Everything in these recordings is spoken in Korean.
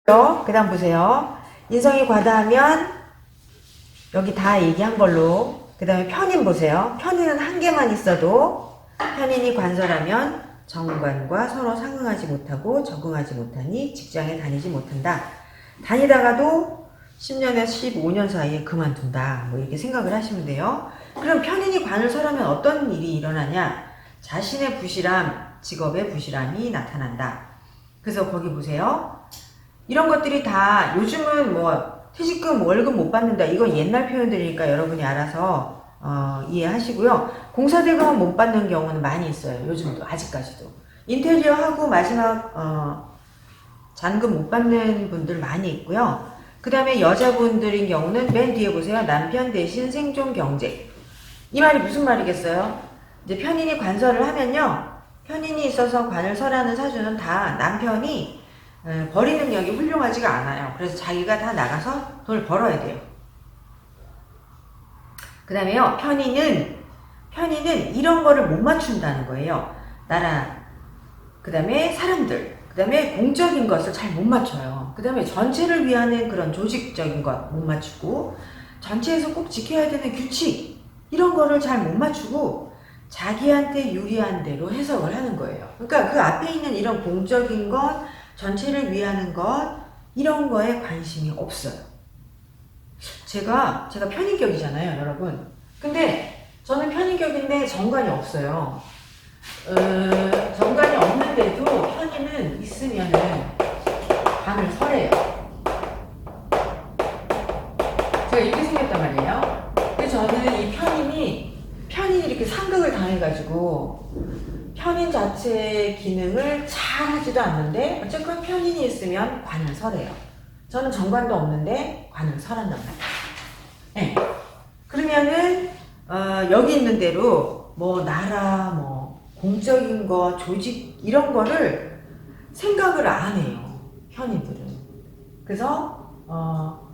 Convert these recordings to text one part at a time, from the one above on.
그 다음 보세요. 인성이 과다하면 여기 다 얘기한 걸로. 그 다음에 편인 보세요. 편인은 한 개만 있어도 편인이 관설하면 정관과 서로 상응하지 못하고 적응하지 못하니 직장에 다니지 못한다. 다니다가도 10년에서 15년 사이에 그만둔다. 뭐 이렇게 생각을 하시면 돼요. 그럼 편인이 관을 설하면 어떤 일이 일어나냐? 자신의 부실함, 직업의 부실함이 나타난다. 그래서 거기 보세요. 이런 것들이 다 요즘은 뭐 퇴직금 월급 못 받는다 이건 옛날 표현들이니까 여러분이 알아서 이해하시고요. 공사대금은 못 받는 경우는 많이 있어요. 요즘도 아직까지도 인테리어 하고 마지막 잔금 못 받는 분들 많이 있고요. 그 다음에 여자분들인 경우는 맨 뒤에 보세요. 남편 대신 생존 경제. 이 말이 무슨 말이겠어요? 이제 편인이 관설을 하면요, 편인이 있어서 관을 설하는 사주는 다 남편이 벌이 능력이 훌륭하지가 않아요. 그래서 자기가 다 나가서 돈을 벌어야 돼요. 그 다음에요, 편인은 이런 거를 못 맞춘다는 거예요. 나라, 그 다음에 사람들, 그 다음에 공적인 것을 잘 못 맞춰요. 그 다음에 전체를 위하는 그런 조직적인 것 못 맞추고, 전체에서 꼭 지켜야 되는 규칙, 이런 거를 잘 못 맞추고, 자기한테 유리한 대로 해석을 하는 거예요. 그러니까 그 앞에 있는 이런 공적인 것, 전체를 위하는 것, 이런 거에 관심이 없어요. 제가 편인격이잖아요, 여러분. 근데 저는 편인격인데 정관이 없어요. 정관이 없는데도 편인은 있으면은 관을 설해요. 제가 이렇게 생겼단 말이에요. 근데 저는 이 편인이 이렇게 상극을 당해가지고 편인 자체의 기능을 잘 하지도 않는데 어쨌건 편인이 있으면 관을 설해요. 저는 정관도 없는데 관을 설한단 말이에요. 네. 그러면은 여기 있는 대로 뭐 나라 뭐 공적인 거 조직 이런 거를 생각을 안 해요. 편인들은. 그래서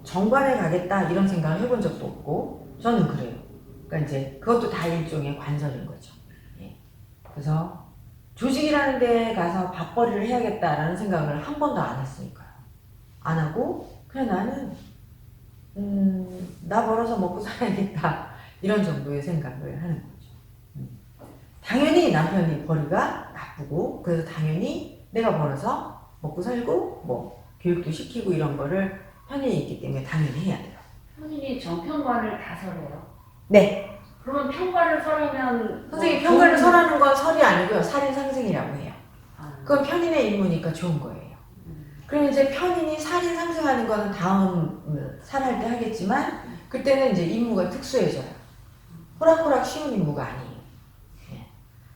정관에 가겠다 이런 생각을 해본 적도 없고 저는 그래요. 그러니까 이제 그것도 다 일종의 관설인 거죠. 예. 그래서 조직이라는 데 가서 밥벌이를 해야겠다라는 생각을 한 번도 안 했으니까요. 안 하고 그냥 나는 나 벌어서 먹고 살아야겠다 이런 정도의 생각을 하는 거죠. 당연히 남편이 벌이가 나쁘고 그래서 당연히 내가 벌어서 먹고 살고 뭐 교육도 시키고 이런 거를 편인이 있기 때문에 당연히 해야 돼요. 선생님이 정편관을 다 설해요? 네. 그러면 편관을 설하면 선생님 편관을 설하는 건 설이 아니고요. 살인상승이라고 해요. 그건 편인의 임무니까 좋은 거예요. 그럼 이제 편인이 살인 상승하는 거는 다음 살할 때 하겠지만 그때는 이제 임무가 특수해져요. 호락호락 쉬운 임무가 아니에요. 예.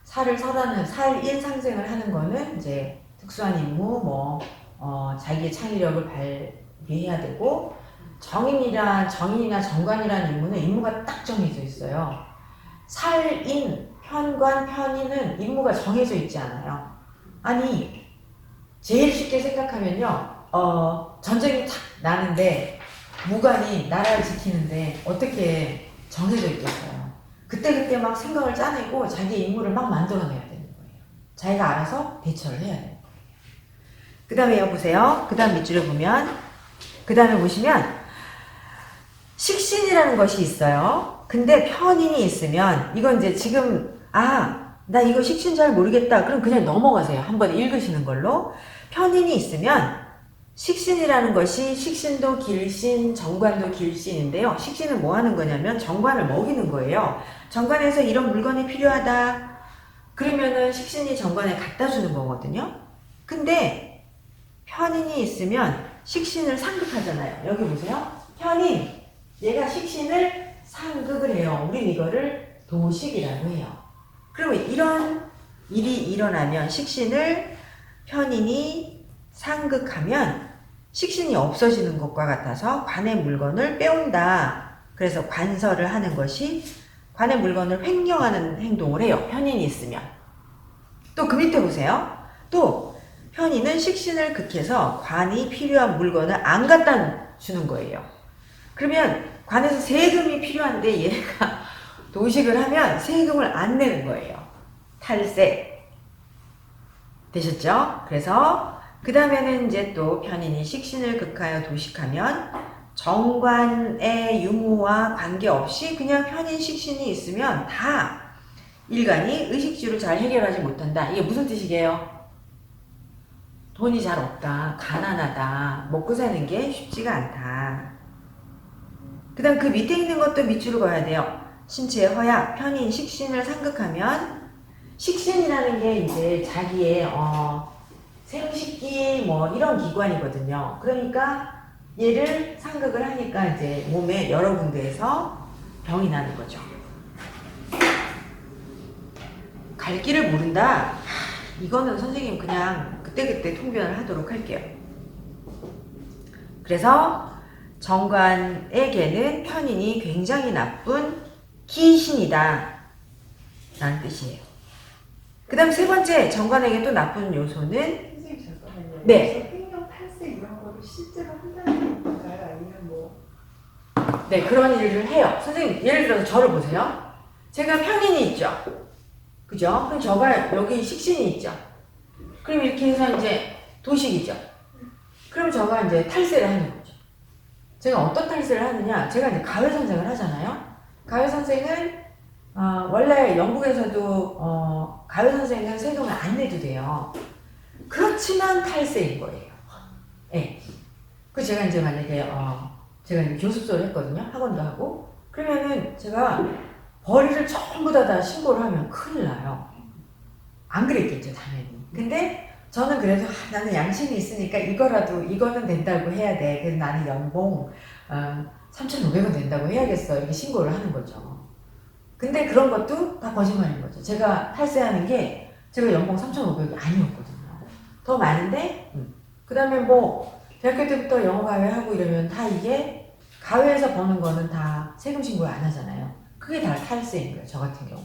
살을 설하는 살인 상승을 하는 거는 이제 특수한 임무, 뭐 자기의 창의력을 발휘해야 되고 정인이나 정관이라는 임무는 임무가 딱 정해져 있어요. 살인, 편관, 편인은 임무가 정해져 있지 않아요. 아니 제일 쉽게 생각하면요, 전쟁이 탁 나는데 무관이 나라를 지키는데 어떻게 정해져 있겠어요. 그때 막 생각을 짜내고 자기의 임무를 막 만들어내야 되는 거예요. 자기가 알아서 대처를 해야 되는 거예요. 그 다음에 보세요. 그 다음 밑줄을 보면 그 다음에 보시면 식신이라는 것이 있어요. 근데 편인이 있으면 이건 이제 지금 나 이거 식신 잘 모르겠다. 그럼 그냥 넘어가세요. 한번 읽으시는 걸로. 편인이 있으면 식신이라는 것이 식신도 길신, 정관도 길신인데요. 식신은 뭐 하는 거냐면 정관을 먹이는 거예요. 정관에서 이런 물건이 필요하다. 그러면은 식신이 정관에 갖다 주는 거거든요. 근데 편인이 있으면 식신을 상극하잖아요. 여기 보세요. 편인, 얘가 식신을 상극을 해요. 우린 이거를 도식이라고 해요. 그러면 이런 일이 일어나면 식신을 편인이 상극하면 식신이 없어지는 것과 같아서 관의 물건을 빼온다. 그래서 관설을 하는 것이 관의 물건을 횡령하는 행동을 해요. 편인이 있으면. 또 그 밑에 보세요. 또 편인은 식신을 극해서 관이 필요한 물건을 안 갖다 주는 거예요. 그러면 관에서 세금이 필요한데 얘가 도식을 하면 세금을 안 내는 거예요. 탈세. 되셨죠? 그래서 그 다음에는 이제 또 편인이 식신을 극하여 도식하면 정관의 유무와 관계없이 그냥 편인 식신이 있으면 다 일간이 의식주를 잘 해결하지 못한다. 이게 무슨 뜻이게요? 돈이 잘 없다, 가난하다, 먹고 사는 게 쉽지가 않다. 그 다음 그 밑에 있는 것도 밑줄을 그어야 돼요. 신체의 허약, 편인, 식신을 상극하면 식신이라는 게 이제 자기의 생식기 뭐 이런 기관이거든요. 그러니까 얘를 상극을 하니까 이제 몸에 여러 군데에서 병이 나는 거죠. 갈 길을 모른다? 이거는 선생님 그냥 그때그때 통변을 하도록 할게요. 그래서 정관에게는 편인이 굉장히 나쁜 기신이다 라는 뜻이에요. 그 다음 세 번째 정관에게 또 나쁜 요소는 선생님 잠깐만요. 네. 횡령 탈세 이런 거를 실제로 한다는 건가요? 아니면 뭐 네, 그런 일을 해요. 선생님 예를 들어서 저를 보세요. 제가 편인이 있죠. 그죠? 그럼 저가 여기 식신이 있죠. 그럼 이렇게 해서 이제 도식이죠. 그럼 저가 이제 탈세를 하는 거죠. 제가 어떤 탈세를 하느냐? 제가 이제 가외선생을 하잖아요. 가외선생은 원래 영국에서도 가외선생은 세금을 안 내도 돼요. 그렇지만 탈세인 거예요. 예. 그 제가 이제 만약에 제가 이제 교습소를 했거든요. 학원도 하고. 그러면은 제가 벌이를 전부 다 신고를 하면 큰일 나요. 안 그랬겠죠, 당연히. 근데 저는 그래도 나는 양심이 있으니까 이거는 된다고 해야 돼. 그래서 나는 연봉 3,500원 된다고 해야겠어. 이렇게 신고를 하는 거죠. 근데 그런 것도 다 거짓말인 거죠. 제가 탈세하는 게 제가 연봉 3,500이 아니었거든요. 더 많은데 그 다음에 뭐 대학교 때부터 영어 가외하고 이러면 다 이게 가외에서 버는 거는 다 세금 신고 안 하잖아요. 그게 다 탈세인 거예요. 저 같은 경우.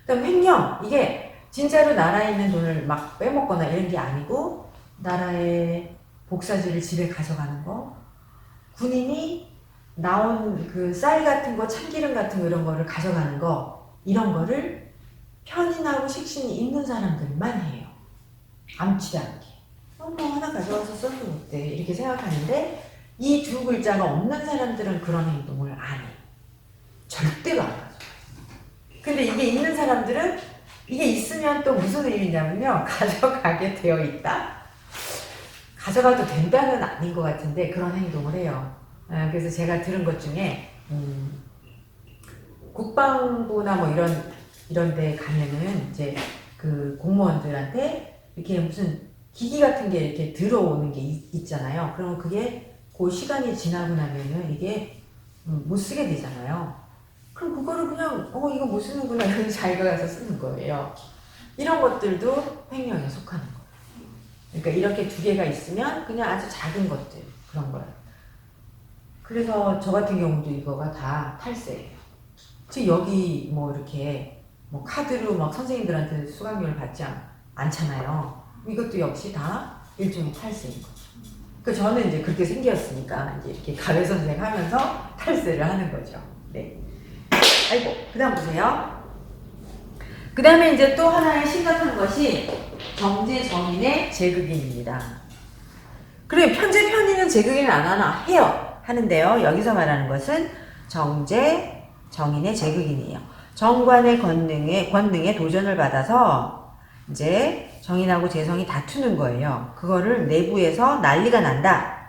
그다음 횡령. 이게 진짜로 나라에 있는 돈을 막 빼먹거나 이런 게 아니고 나라의 복사지를 집에 가져가는 거. 군인이 나온 그 쌀 같은 거, 참기름 같은 거 이런 거를 가져가는 거. 이런 거를 편인하고 식신이 있는 사람들만 해요. 아무치도 않게. 뭐 하나 가져와서 써도 어때 이렇게 생각하는데 이 두 글자가 없는 사람들은 그런 행동을 안 해. 절대로 안 하죠. 근데 이게 있는 사람들은 이게 있으면 또 무슨 의미냐면요. 가져가게 되어 있다? 가져가도 된다는 아닌 것 같은데 그런 행동을 해요. 그래서 제가 들은 것 중에 국방부나 뭐 이런 데 가면은 이제 그 공무원들한테 이렇게 무슨 기기 같은 게 이렇게 들어오는 게 있잖아요. 그러면 그게 그 시간이 지나고 나면은 이게 못 쓰게 되잖아요. 그럼 그거를 그냥 이거 못 쓰는구나 이런 자기가 가서 쓰는 거예요. 이런 것들도 횡령에 속하는 거예요. 그러니까 이렇게 두 개가 있으면 그냥 아주 작은 것들 그런 거예요. 그래서 저 같은 경우도 이거가 다 탈세예요. 즉 여기 뭐 이렇게 뭐 카드로 막 선생님들한테 수강료를 받지 않잖아요. 이것도 역시 다 일종의 탈세인 거죠. 그러니까 저는 이제 그렇게 생겼으니까 이제 이렇게 가외 선생 하면서 탈세를 하는 거죠. 네. 아이고, 그 다음 보세요. 그 다음에 이제 또 하나의 심각한 것이 정제정인의 제극인입니다. 그래, 편제 편인은 제극인을 안 하나? 해요. 하는데요. 여기서 말하는 것은 정제정인의 제극인이에요. 정관의 권능에 도전을 받아서 이제 정인하고 재성이 다투는 거예요. 그거를 내부에서 난리가 난다.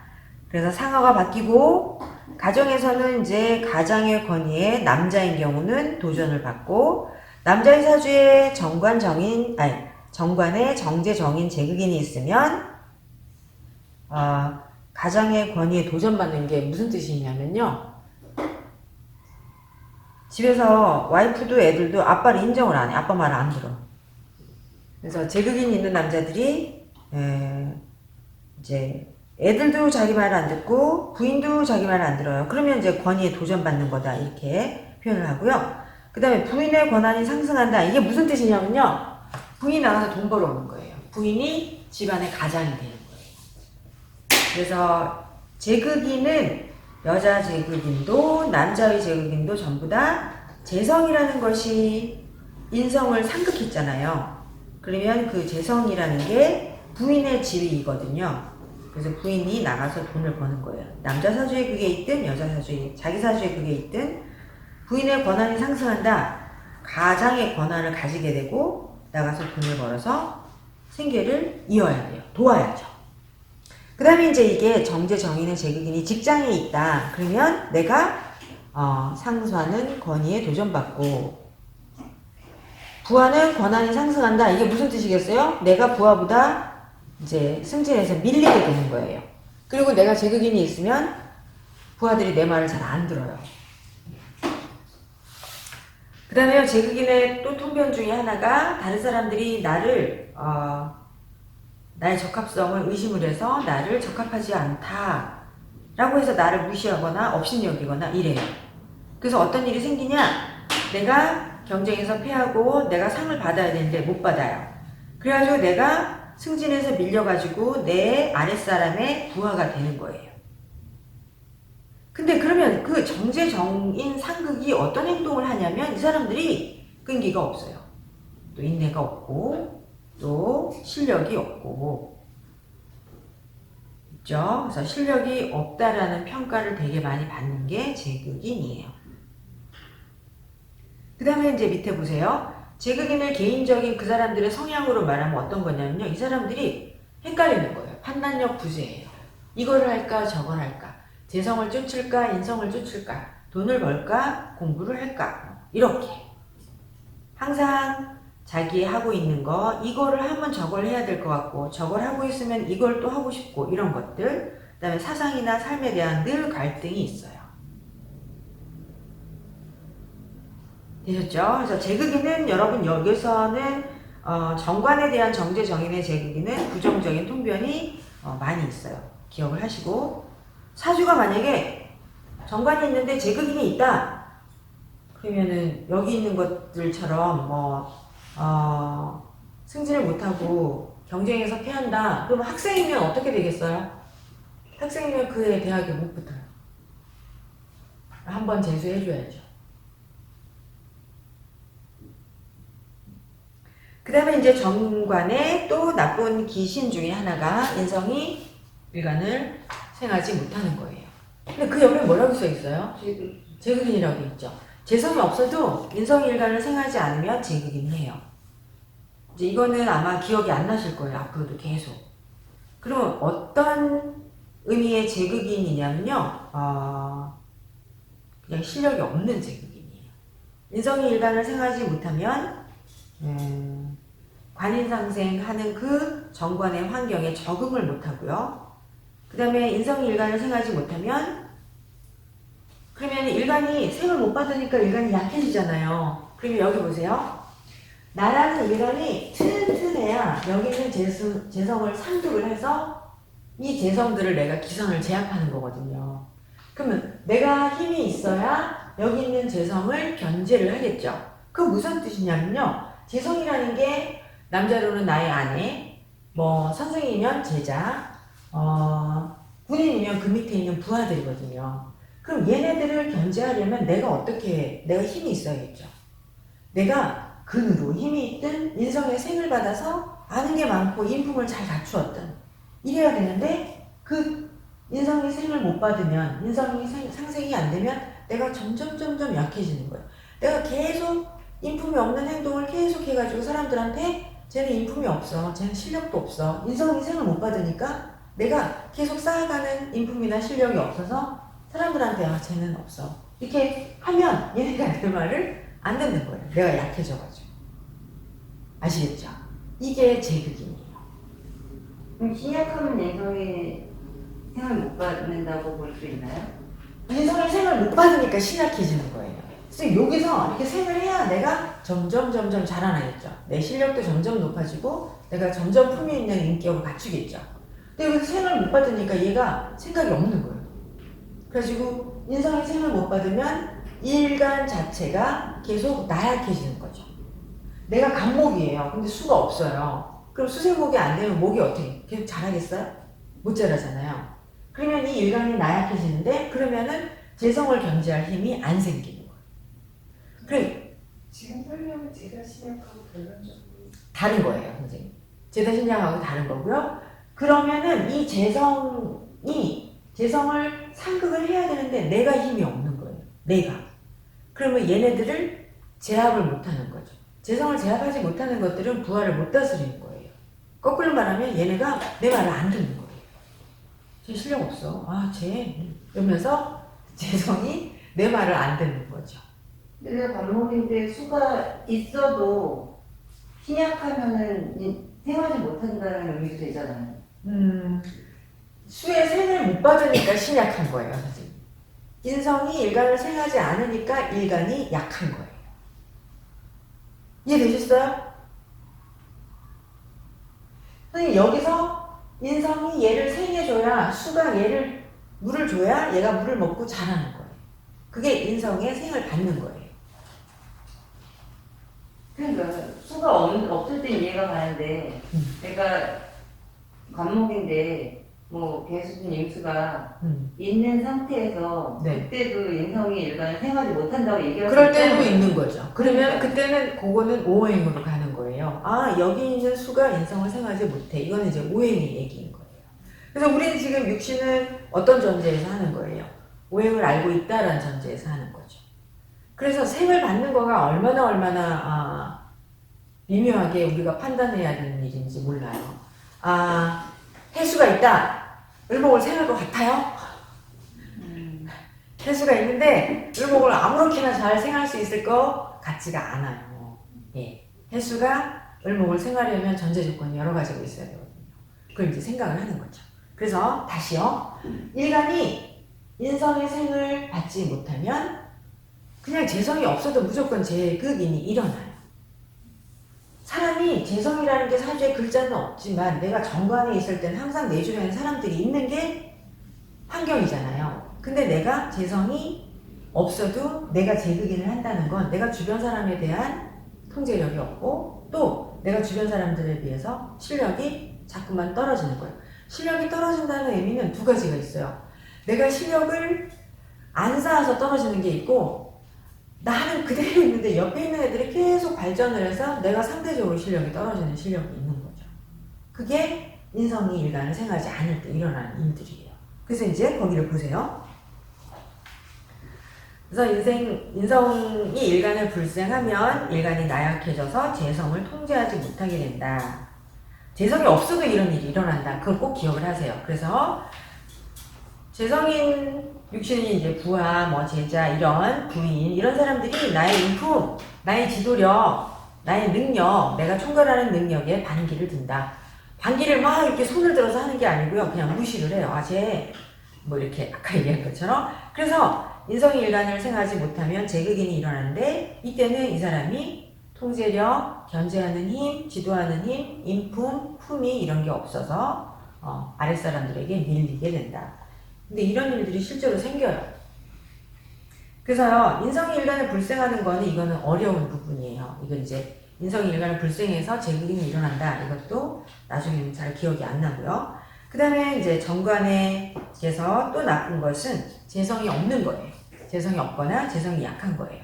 그래서 상하가 바뀌고 가정에서는 이제 가장의 권위에 남자인 경우는 도전을 받고 남자의 사주에 정관에 정제정인 제극인이 있으면 가장의 권위에 도전받는 게 무슨 뜻이냐면요. 집에서 와이프도 애들도 아빠를 인정을 안 해. 아빠 말을 안 들어. 그래서 제극인 있는 남자들이 이제 애들도 자기 말을 안 듣고 부인도 자기 말을 안 들어요. 그러면 이제 권위에 도전받는 거다 이렇게 표현을 하고요. 그 다음에 부인의 권한이 상승한다. 이게 무슨 뜻이냐면요. 부인이 나가서 돈 벌어오는 거예요. 부인이 집안의 가장이 되는 거예요. 그래서 제극인은 여자 제극인도 남자의 제극인도 전부 다 재성이라는 것이 인성을 상극했잖아요. 그러면 그 재성이라는 게 부인의 지위이거든요. 그래서 부인이 나가서 돈을 버는 거예요. 남자 사주에 그게 있든 여자 사주에, 자기 사주에 그게 있든 부인의 권한이 상승한다. 가장의 권한을 가지게 되고 나가서 돈을 벌어서 생계를 이어야 돼요. 도와야죠. 그 다음에 이제 이게 정제 정인의 제극인이 직장에 있다. 그러면 내가 상수하는 권위에 도전받고 부하는 권한이 상승한다. 이게 무슨 뜻이겠어요? 내가 부하보다 이제 승진해서 밀리게 되는 거예요. 그리고 내가 제극인이 있으면 부하들이 내 말을 잘 안 들어요. 그 다음에 제극인의 또 통변 중에 하나가 다른 사람들이 나의 적합성을 의심을 해서 나를 적합하지 않다 라고 해서 나를 무시하거나 업신여기거나 이래요. 그래서 어떤 일이 생기냐, 내가 경쟁에서 패하고 내가 상을 받아야 되는데 못 받아요. 그래가지고 내가 승진해서 밀려가지고 내 아랫사람의 부하가 되는 거예요. 근데 그러면 그 정제정인 상극이 어떤 행동을 하냐면 이 사람들이 끈기가 없어요. 또 인내가 없고 또 실력이 없고 있죠. 그래서 실력이 없다라는 평가를 되게 많이 받는 게 제극인이에요. 그 다음에 이제 밑에 보세요. 제극인을 개인적인 그 사람들의 성향으로 말하면 어떤 거냐면요. 이 사람들이 헷갈리는 거예요. 판단력 부재예요. 이거를 할까 저걸 할까. 재성을 쫓을까 인성을 쫓을까. 돈을 벌까 공부를 할까. 이렇게. 항상 자기 하고 있는 거 이거를 하면 저걸 해야 될 것 같고 저걸 하고 있으면 이걸 또 하고 싶고 이런 것들. 그 다음에 사상이나 삶에 대한 늘 갈등이 있어요. 되셨죠? 그래서 제극인은 여러분 여기서는 정관에 대한 정제정인의 제극인은 부정적인 통변이 많이 있어요. 기억을 하시고 사주가 만약에 정관이 있는데 제극인이 있다. 그러면은 여기 있는 것들처럼 승진을 못하고 경쟁에서 패한다. 그러면 학생이면 어떻게 되겠어요? 학생이면 그의 대학에 못 붙어요. 한번 재수해줘야죠. 그 다음에 이제 정관의 또 나쁜 기신 중에 하나가 인성이 일간을 생하지 못하는 거예요. 근데 그 옆에 뭐라고 써 있어요? 제극인이라고 있죠. 재성이 없어도 인성이 일간을 생하지 않으면 제극인이에요. 이제 이거는 아마 기억이 안 나실 거예요. 앞으로도 계속. 그럼 어떤 의미의 제극인이냐면요. 그냥 실력이 없는 제극인이에요. 인성이 일간을 생하지 못하면 관인상생하는 그 정관의 환경에 적응을 못하고요. 그 다음에 인성이 일간을 생하지 못하면 그러면 일간이 생을 못 받으니까 일간이 약해지잖아요. 그러면 여기 보세요. 나라는 일간이 튼튼해야 여기 있는 재성을 상득을 해서 이 재성들을 내가 기선을 제압하는 거거든요. 그러면 내가 힘이 있어야 여기 있는 재성을 견제를 하겠죠. 그 무슨 뜻이냐면요. 재성이라는 게 남자로는 나의 아내, 선생이면 제자, 군인이면 그 밑에 있는 부하들이거든요. 그럼 얘네들을 견제하려면 내가 힘이 있어야겠죠. 내가 근으로 힘이 있든 인성의 생을 받아서 아는 게 많고 인품을 잘 갖추었든 이래야 되는데 그 인성이 생을 못 받으면 인성이 상생이 안 되면 내가 점점 약해지는 거예요. 내가 계속 인품이 없는 행동을 계속 해가지고 사람들한테 쟤는 인품이 없어. 쟤는 실력도 없어. 인성이 생을 못 받으니까 내가 계속 쌓아가는 인품이나 실력이 없어서 사람들한테 쟤는 없어. 이렇게 하면 얘네가 내 말을 안 듣는 거예요. 내가 약해져가지고. 아시겠죠? 이게 제극인이에요. 그럼 신약하면 인성이 생을 못 받는다고 볼 수 있나요? 인성의 생을 못 받으니까 신약해지는 거예요. 그래서 여기서 이렇게 생을 해야 내가 점점 자라나겠죠. 내 실력도 점점 높아지고 내가 점점 품위 있는 인격을 갖추겠죠. 근데 여기서 생을 못 받으니까 얘가 생각이 없는 거예요. 그래가지고 인성의 생을 못 받으면 일간 자체가 계속 나약해지는 거죠. 내가 간목이에요. 근데 수가 없어요. 그럼 수생목이 안 되면 목이 어떻게 계속 자라겠어요? 못 자라잖아요. 그러면 이 일간이 나약해지는데 그러면은 재성을 견제할 힘이 안 생기는 거예요. 그래 지금 설명은 제가 시작하고 결론적으로 다른 거예요, 선생님. 죄다 신약하고 다른 거고요. 그러면은 이 재성을 상극을 해야 되는데 내가 힘이 없는 거예요. 내가. 그러면 얘네들을 제압을 못하는 거죠. 재성을 제압하지 못하는 것들은 부하를 못 다스리는 거예요. 거꾸로 말하면 얘네가 내 말을 안 듣는 거예요. 쟤 실력 없어. 이러면서 재성이 내 말을 안 듣는 거죠. 근데 반목인데 수가 있어도 신약하면은 생하지 못한다는 의미도 되잖아요. 수의 생을 못 받으니까 신약한 거예요, 선생님. 인성이 일간을 생하지 않으니까 일간이 약한 거예요. 이해되셨어요? 선생님, 여기서 인성이 얘를 생해줘야, 수가 얘를 물을 줘야 얘가 물을 먹고 자라는 거예요. 그게 인성의 생을 받는 거예요. 그러니까 수가 없을 땐 이해가 가는데 내가 관목인데 뭐 개수든 임수가 있는 상태에서 네. 그때도 인성이 일간을 생하지 못한다고 얘기할 수 그럴 때도 있잖아요. 있는 거죠. 그러면 그때는 그거는 오행으로 가는 거예요. 여기 있는 수가 인성을 생하지 못해. 이거는 이제 오행의 얘기인 거예요. 그래서 우리는 지금 육신은 어떤 전제에서 하는 거예요? 오행을 알고 있다라는 전제에서 하는 거죠. 그래서 생을 받는 거가 얼마나 미묘하게 우리가 판단해야 되는 일인지 몰라요. 해수가 있다. 을목을 생할 것 같아요? 해수가 있는데 을목을 아무렇게나 잘 생할 수 있을 것 같지가 않아요. 예. 해수가 을목을 생하려면 전제 조건이 여러 가지가 있어야 되거든요. 그걸 이제 생각을 하는 거죠. 그래서 다시요. 일간이 인성의 생을 받지 못하면 그냥 재성이 없어도 무조건 재극인이 일어나요. 사람이 재성이라는 게 사주에 글자는 없지만 내가 정관에 있을 때는 항상 내 주변에 사람들이 있는 게 환경이잖아요. 근데 내가 재성이 없어도 내가 재극인을 한다는 건 내가 주변 사람에 대한 통제력이 없고 또 내가 주변 사람들에 비해서 실력이 자꾸만 떨어지는 거예요. 실력이 떨어진다는 의미는 두 가지가 있어요. 내가 실력을 안 쌓아서 떨어지는 게 있고 나는 그대로 있는데 옆에 있는 애들이 계속 발전을 해서 내가 상대적으로 실력이 떨어지는 실력이 있는 거죠. 그게 인성이 일간을 생하지 않을 때 일어나는 일들이에요. 그래서 이제 거기를 보세요. 그래서 인성이 일간을 불생하면 일간이 나약해져서 재성을 통제하지 못하게 된다. 재성이 없어도 이런 일이 일어난다. 그걸 꼭 기억을 하세요. 그래서 재성인 육신이 이제 부하, 제자, 이런 부인, 이런 사람들이 나의 인품, 나의 지도력, 나의 능력, 내가 총괄하는 능력에 반기를 든다. 반기를 막 이렇게 손을 들어서 하는 게 아니고요. 그냥 무시를 해요. 이렇게 아까 얘기한 것처럼. 그래서 인성이 일간을 생하지 못하면 재극인이 일어나는데 이때는 이 사람이 통제력, 견제하는 힘, 지도하는 힘, 인품, 품위 이런 게 없어서 아랫사람들에게 밀리게 된다. 근데 이런 일들이 실제로 생겨요. 그래서요, 인성이 일간을 불생하는 거는 이거는 어려운 부분이에요. 이건 이제 인성이 일간을 불생해서 재극인이 일어난다. 이것도 나중에는 잘 기억이 안 나고요. 그 다음에 이제 정관에서 또 나쁜 것은 재성이 없는 거예요. 재성이 없거나 재성이 약한 거예요.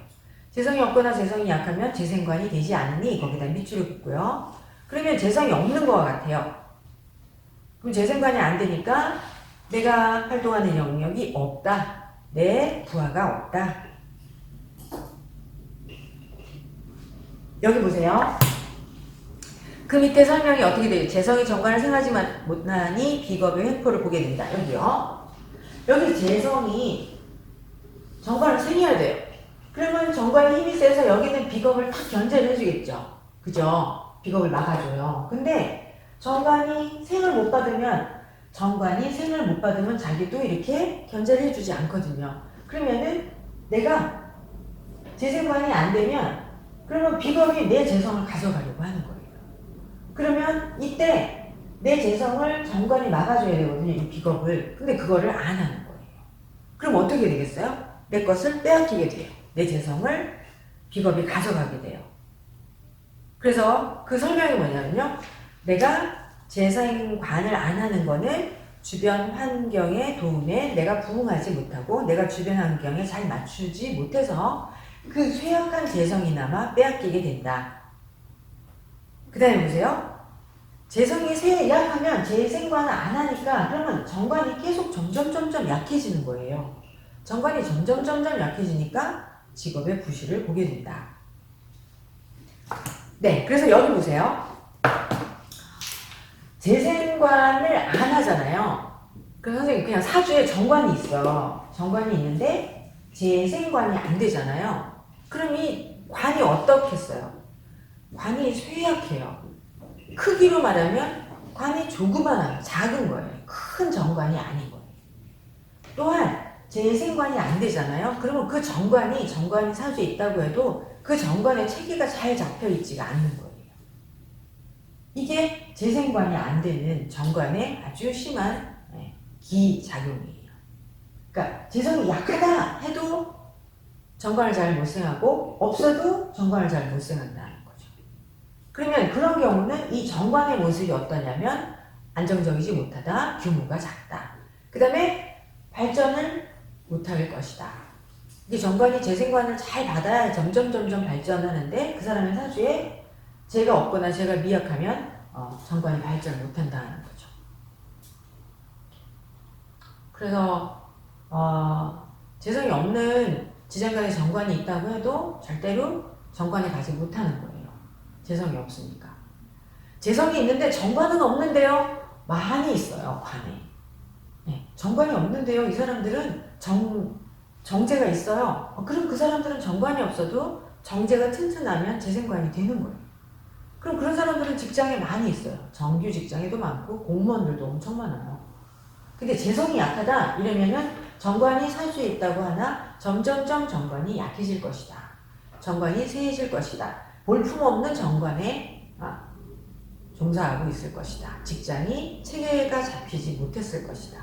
재성이 없거나 재성이 약하면 재생관이 되지 않으니 거기다 밑줄을 긋고요. 그러면 재성이 없는 것 같아요. 그럼 재생관이 안 되니까 내가 활동하는 영역이 없다. 내 부하가 없다. 여기 보세요. 그 밑에 설명이 어떻게 돼요? 재성이 정관을 생하지 못하니 비겁의 횡포를 보게 된다. 여기요. 여기 재성이 정관을 생해야 돼요. 그러면 정관의 힘이 세서 여기는 비겁을 탁 견제를 해주겠죠. 그죠? 비겁을 막아줘요. 근데 정관이 생을 못 받으면 자기도 이렇게 견제를 해주지 않거든요. 그러면은 내가 재생관이 안 되면 그러면 비겁이 내 재성을 가져가려고 하는 거예요. 그러면 이때 내 재성을 정관이 막아줘야 되거든요. 이 비겁을. 근데 그거를 안 하는 거예요. 그럼 어떻게 되겠어요? 내 것을 빼앗기게 돼요. 내 재성을 비겁이 가져가게 돼요. 그래서 그 설명이 뭐냐면요. 내가 재생관을 안 하는 거는 주변 환경의 도움에 내가 부응하지 못하고 내가 주변 환경에 잘 맞추지 못해서 그 쇠약한 재성이나마 빼앗기게 된다. 그 다음에 보세요. 재성이 약하면 재생관을 안 하니까 그러면 정관이 계속 점점 약해지는 거예요. 정관이 점점 약해지니까 직업의 부실을 보게 된다. 네, 그래서 여기 보세요. 재생관을 안 하잖아요. 그래서 선생님 그냥 사주에 정관이 있어. 정관이 있는데 재생관이 안 되잖아요. 그럼 이 관이 어떻겠어요? 관이 쇠약해요. 크기로 말하면 관이 조그만한 작은 거예요. 큰 정관이 아닌 거예요. 또한 재생관이 안 되잖아요. 그러면 그 정관이 사주에 있다고 해도 그 정관의 체계가 잘 잡혀 있지가 않는 거예요. 이게 재생관이 안 되는 정관의 아주 심한 기작용이에요. 그러니까 재성이 약하다 해도 정관을 잘 못 생하고 없어도 정관을 잘 못 생한다는 거죠. 그러면 그런 경우는 이 정관의 모습이 어떠냐면 안정적이지 못하다, 규모가 작다. 그 다음에 발전을 못할 것이다. 이 정관이 재생관을 잘 받아야 점점 발전하는데 그 사람의 사주에 재가 없거나 재가 미약하면 정관이 발전을 못한다는 거죠. 그래서 재성이 없는 지장간에 정관이 있다고 해도 절대로 정관에 가지 못하는 거예요. 재성이 없으니까. 재성이 있는데 정관은 없는데요. 많이 있어요. 관에. 네, 정관이 없는데요. 이 사람들은 정제가 있어요. 그럼 그 사람들은 정관이 없어도 정제가 튼튼하면 재생관이 되는 거예요. 그럼 그런 사람들은 직장에 많이 있어요. 정규 직장에도 많고 공무원들도 엄청 많아요. 근데 재성이 약하다 이러면은 정관이 사주에 있다고 하나 점점 정관이 약해질 것이다. 정관이 쇠해질 것이다. 볼품없는 정관에 종사하고 있을 것이다. 직장이 체계가 잡히지 못했을 것이다.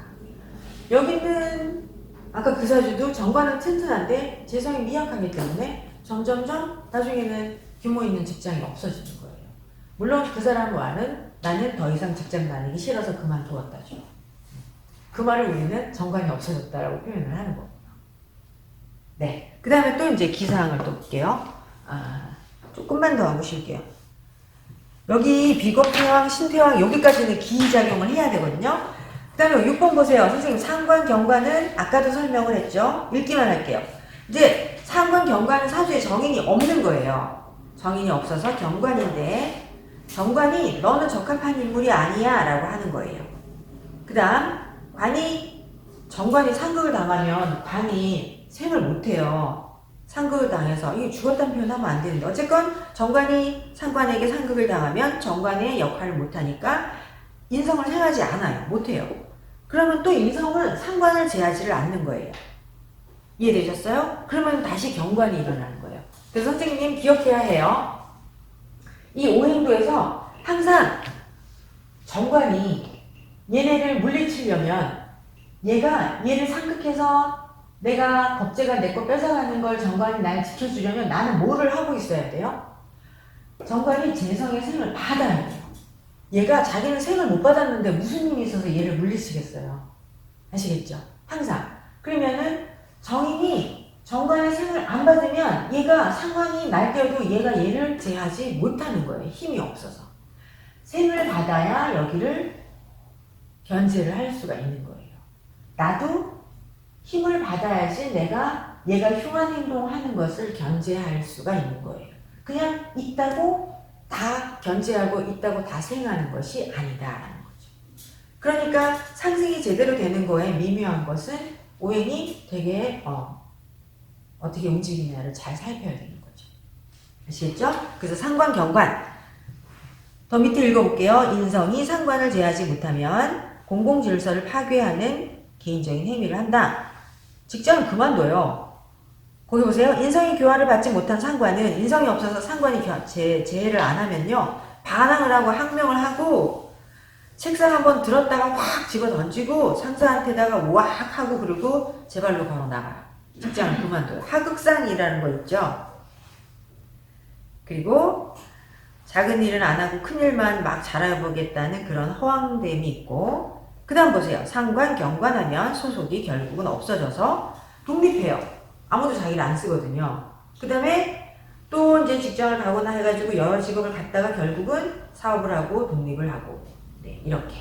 여기는 아까 그 사주도 정관은 튼튼한데 재성이 미약하기 때문에 점점 나중에는 규모 있는 직장이 없어지는 거예요. 물론 그 사람과는 나는 더 이상 직장 다니기 싫어서 그만두었다죠. 그 말을 우리는 정관이 없어졌다라고 표현을 하는 거예요. 네. 그 다음에 또 이제 기사항을 또 볼게요. 조금만 더 하고 쉴게요. 여기 비겁태왕, 신태왕 여기까지는 기작용을 해야 되거든요. 그 다음에 6번 보세요. 선생님 상관, 경관은 아까도 설명을 했죠. 읽기만 할게요. 이제 상관, 경관은 사주에 정인이 없는 거예요. 정인이 없어서 경관인데 정관이 너는 적합한 인물이 아니야 라고 하는 거예요. 그 다음 정관이 상극을 당하면 관이 생을 못해요. 상극을 당해서 이게 죽었다는 표현하면 안 되는데 어쨌건 정관이 상관에게 상극을 당하면 정관의 역할을 못하니까 인성을 생하지 않아요. 못해요. 그러면 또 인성은 상관을 제하지를 않는 거예요. 이해되셨어요? 그러면 다시 경관이 일어나는 거예요. 그래서 선생님 기억해야 해요. 이 오행도에서 항상 정관이 얘네를 물리치려면 얘를 상극해서 내가 겁재가 내 거 뺏어가는 걸 정관이 날 지켜주려면 나는 뭐를 하고 있어야 돼요? 정관이 재성의 생을 받아야 돼요. 얘가 자기는 생을 못 받았는데 무슨 힘이 있어서 얘를 물리치겠어요. 아시겠죠? 항상. 그러면은 정인이 정관의 생을 안 받으면 얘가 상황이 날뛰어도 얘를 제하지 못하는 거예요. 힘이 없어서. 생을 받아야 여기를 견제를 할 수가 있는 거예요. 나도 힘을 받아야지 얘가 흉한 행동하는 것을 견제할 수가 있는 거예요. 그냥 있다고 다 견제하고 있다고 다 생하는 것이 아니다라는 거죠. 그러니까 상승이 제대로 되는 거에 미묘한 것은 오행이 되게 어떻게 움직이냐를 잘 살펴야 되는 거죠. 아시겠죠? 그래서 상관, 경관. 더 밑에 읽어볼게요. 인성이 상관을 제하지 못하면 공공질서를 파괴하는 개인적인 행위를 한다. 직장을 그만둬요. 거기 보세요. 인성이 교화를 받지 못한 상관은 인성이 없어서 상관이 제해를 안 하면요. 반항을 하고 항명을 하고 책상 한번 들었다가 확 집어 던지고 상사한테다가 왁 하고 그리고 제 발로 걸어 나가요. 직장을 그만둬요. 하극상이라는 거 있죠. 그리고 작은 일은 안 하고 큰 일만 막 잘해보겠다는 그런 허황됨이 있고 그 다음 보세요. 상관, 경관하면 소속이 결국은 없어져서 독립해요. 아무도 자기를 안 쓰거든요. 그 다음에 또 이제 직장을 가거나 해가지고 여러 직업을 갖다가 결국은 사업을 하고 독립을 하고 네, 이렇게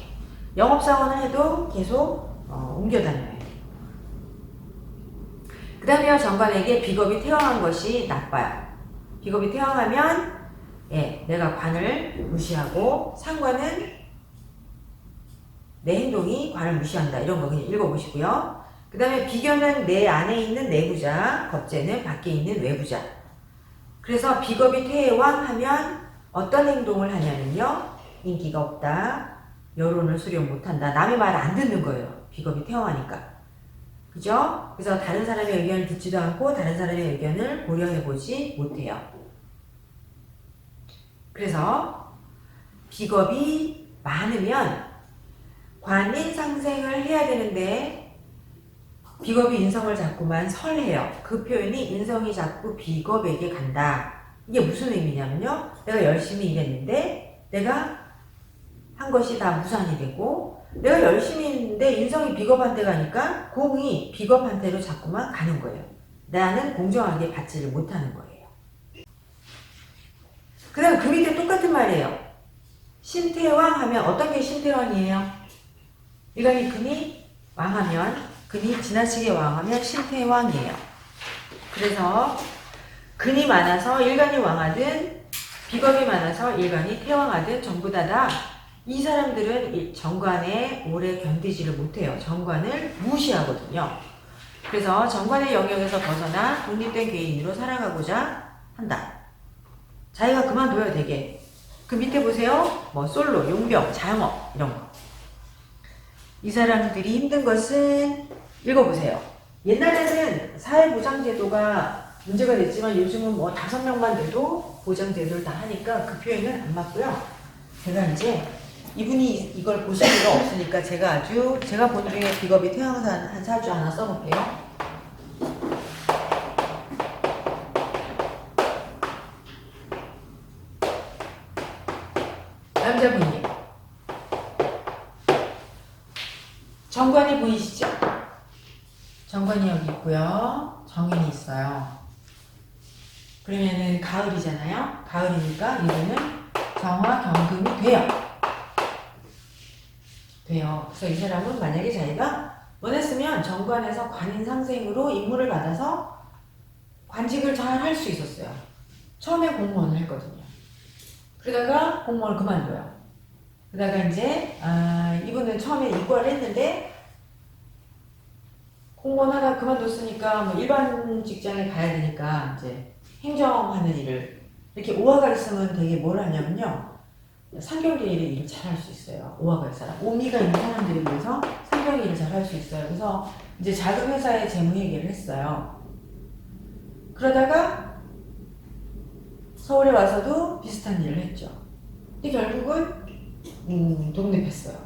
영업사원을 해도 계속 옮겨 다녀야 돼요. 그 다음에 정관에게 비겁이 태왕한 것이 나빠요. 비겁이 태왕하면 예, 내가 관을 무시하고 상관은 내 행동이 관을 무시한다. 이런 거 그냥 읽어보시고요. 그 다음에 비견은 내 안에 있는 내부자, 겁재는 밖에 있는 외부자. 그래서 비겁이 퇴왕하면 어떤 행동을 하냐면요. 인기가 없다. 여론을 수렴 못한다. 남의 말을 안 듣는 거예요. 비겁이 퇴왕하니까. 그죠? 그래서 다른 사람의 의견을 듣지도 않고 다른 사람의 의견을 고려해보지 못해요. 그래서 비겁이 많으면 관인 상생을 해야 되는데 비겁이 인성을 자꾸만 설해요. 그 표현이 인성이 자꾸 비겁에게 간다. 이게 무슨 의미냐면요. 내가 열심히 일했는데 내가 한 것이 다 무산이 되고 내가 열심히 했는데 인성이 비겁한테 가니까 공이 비겁한테로 자꾸만 가는 거예요. 나는 공정하게 받지를 못하는 거예요. 그 다음 그 밑에 똑같은 말이에요. 신태왕 하면 어떤 게 신태왕이에요? 일간이 금이 왕하면 금이 지나치게 왕하면 신태왕이에요. 그래서 근이 많아서 일간이 왕하든 비겁이 많아서 일간이 태왕하든 전부 다다 이 사람들은 정관에 오래 견디지를 못해요. 정관을 무시하거든요. 그래서 정관의 영역에서 벗어나 독립된 개인으로 살아가고자 한다. 자기가 그만둬야 되게. 그 밑에 보세요. 뭐 솔로, 용병, 자영업 이런 거. 이 사람들이 힘든 것은 읽어보세요. 옛날에는 사회보장제도가 문제가 됐지만 요즘은 뭐 5명만 돼도 보장제도를 다 하니까 그 표현은 안 맞고요. 제가 이제 이분이 이걸 보실 필요가 없으니까 제가 본 중에 비겁이 태양산 한 4주 하나 써볼게요. 남자분이 정관이 보이시죠? 정관이 여기 있고요. 정인이 있어요. 그러면은 가을이잖아요. 가을이니까 이거는 정화 경금이 돼요. 그래서 이 사람은 만약에 자기가 원했으면 정관에서 관인상생으로 임무를 받아서 관직을 잘 할 수 있었어요. 처음에 공무원을 했거든요. 그러다가 공무원을 그만둬요. 그러다가 이제 이분은 처음에 이과를 했는데 공무원 하다 그만뒀으니까 뭐 일반 직장에 가야 되니까 이제 행정하는 일을 이렇게 오화가 있으면 되게 뭘 하냐면요. 상경계 일을 잘 할 수 있어요. 오화가 있어요. 오미가 있는 사람들에 비해서 상경계 일을 잘 할 수 있어요. 그래서 이제 작은 회사에 재무회계를 했어요. 그러다가 서울에 와서도 비슷한 일을 했죠. 근데 결국은 독립했어요.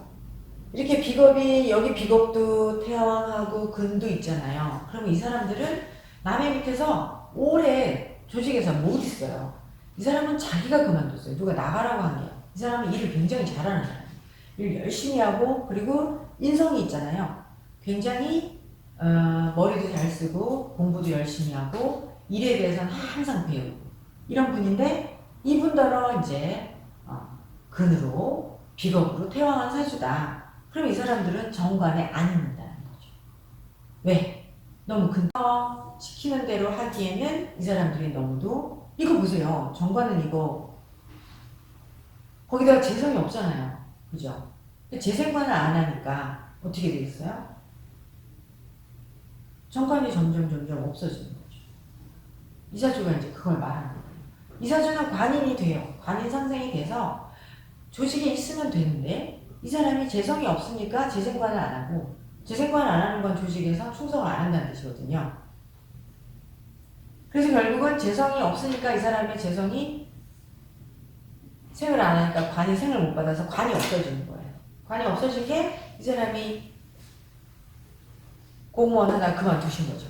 이렇게 비겁이 여기 비겁도 태왕하고 근도 있잖아요. 그러면 이 사람들은 남의 밑에서 오래 조직에서 못 있어요. 이 사람은 자기가 그만뒀어요. 누가 나가라고 한 게요. 이 사람은 일을 굉장히 잘하는 사람이에요. 일 열심히 하고 그리고 인성이 있잖아요. 굉장히 머리도 잘 쓰고 공부도 열심히 하고 일에 대해서는 항상 배우고 이런 분인데 이분더러 이제 근으로 비겁으로 태왕한 사주다. 그럼 이 사람들은 정관에 안 있는다는 거죠. 왜? 너무 시키는 대로 하기에는 이 사람들이 너무도 이거 보세요. 정관은 이거 거기다가 재성이 없잖아요. 그죠? 재생관을 안 하니까 어떻게 되겠어요? 정관이 점점 없어지는 거죠. 이 사주가 이제 그걸 말하는 거예요. 이 사주는 관인이 돼요. 관인 상생이 돼서 조직에 있으면 되는데 이 사람이 재성이 없으니까 재생관을 안 하고 재생관을 안 하는 건 조직에서 충성을 안 한다는 뜻이거든요. 그래서 결국은 재성이 없으니까 이 사람의 재성이 생을 안 하니까 관이 생을 못 받아서 관이 없어지는 거예요. 관이 없어진 게 이 사람이 공무원 하나 그만두신 거죠.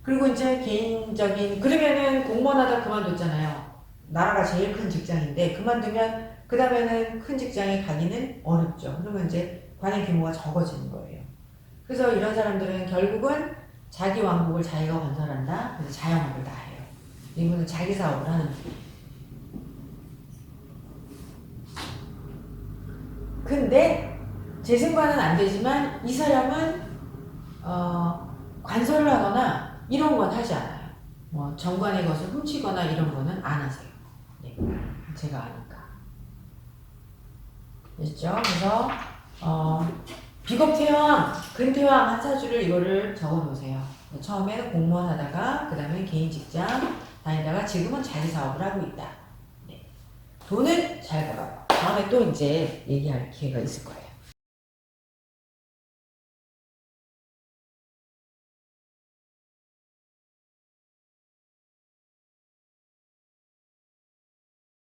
그리고 이제 개인적인 그러면은 공무원 하다 그만뒀잖아요. 나라가 제일 큰 직장인데 그만두면 그 다음에는 큰 직장에 가기는 어렵죠. 그러면 이제 관의 규모가 적어지는 거예요. 그래서 이런 사람들은 결국은 자기 왕국을 자기가 건설한다. 그래서 자영업을 다 해요. 이분은 자기 사업을 하는 분. 근데 재승과는 안 되지만 이 사람은 관설을 하거나 이런 건 하지 않아요. 뭐 정관의 것을 훔치거나 이런 거는 안 하세요. 네, 제가 아니까. 됐죠? 그래서 비겁태왕, 근태왕 한 사주를 이거를 적어 놓으세요. 처음에는 공무원 하다가 그 다음에 개인 직장 다니다가 지금은 자기 사업을 하고 있다. 네. 돈은 잘 벌어요. 다음에 또 이제 얘기할 기회가 있을 거예요.